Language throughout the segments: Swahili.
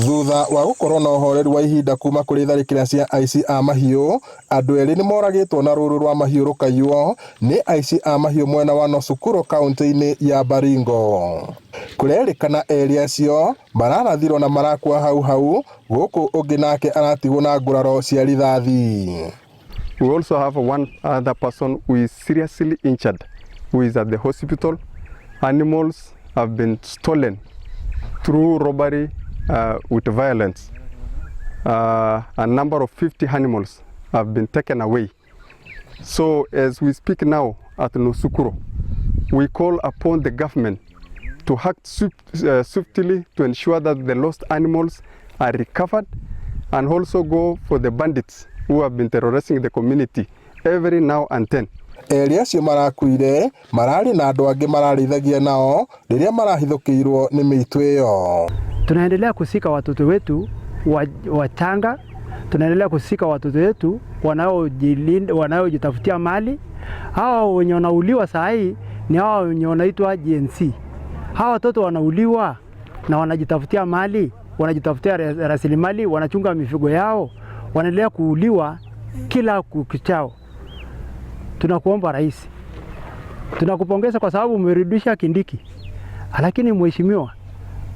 Thutha wa gukorwo na uhoreru wa ihinda kuma kuri tharikira cia aici a mahiu, andu eri ni moragitwo na ruru rwa mahiu rukayuo ni aici a mahiu mwena wa Nasukuru kaunti-ini ya Baringo. Kurerikana eri acio mararathirwo na marakua hau guku ungi nake aratigwo na nguraro cia rithathi. We also have one other person who is seriously injured, who is at the hospital. Animals have been stolen through robbery with violence. A number of 50 animals have been taken away. So as we speak now at Nasukuru, we call upon the government to act swiftly to ensure that the lost animals are recovered, and also go for the bandits who have been terrorizing the community every now and then. Eri acio marakuire marari na andu angi mararithagia nao riria marahithukirwo ni miitu iyo. Tunaendelea kusika watoto wetu wachanga, tunaendelea kusika watoto wetu wanaojitafutia mali. Hao wenye wanauliwa saa hii ni hao wenye wanaitwa GNC. Hao watoto wanauliwa na wanajitafutia mali, wanajitafutia rasilimali, wanachunga mifugo yao, wanaendelea kuuliwa kila kukichao. Tunakuomba rais, tunakupongeza kwa sababu umerudisha Kindiki, lakini mheshimiwa,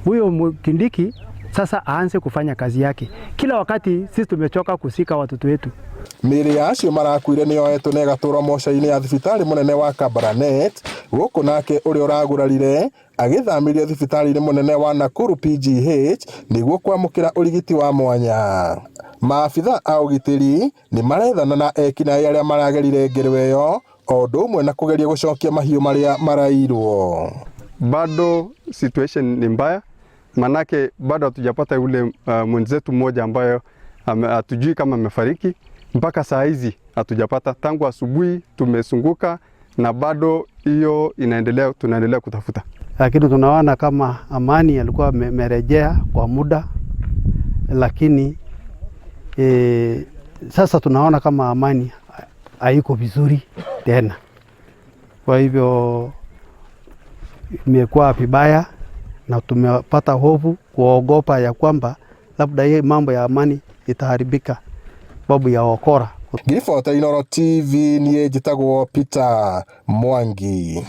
huyo Kindiki sasa aanze kufanya kazi yake. Kila wakati sisi tumechoka kusika watoto wetu. Miri ya acio marakuire ni yoetwo na igaturwo moca-ini ya thibitari munene wa Kabarnet, guku nake uria uragurarire agithamirio thibitari-ini munene wa Nakuru PGH niguo kwamukira urigiti wa mwanya. Maabitha a ugitiri ni marethana na ekinaĩ aria maragerire ngero iyo, o ũndũ ũmwe na kugeria gucokia mahiũ maria marairwo. Bado situation ni mbaya, manake bado hatujapata yule mwenzetu mmoja ambayo hatujui kama amefariki. Mpaka saa hizi hatujapata. Tangu asubuhi tumesunguka na bado hiyo inaendelea, tunaendelea kutafuta. Lakini tunaona kama amani alikuwa merejea kwa muda, lakini sasa tunaona kama amani haiko vizuri tena. Kwa hivyo imekuwa vibaya na tumepata hofu, kuogopa ya kwamba labda hii mambo ya amani itaharibika babu ya wakora. Giriboto Inooro TV, niĩ njĩtagwo Peter Mwangi.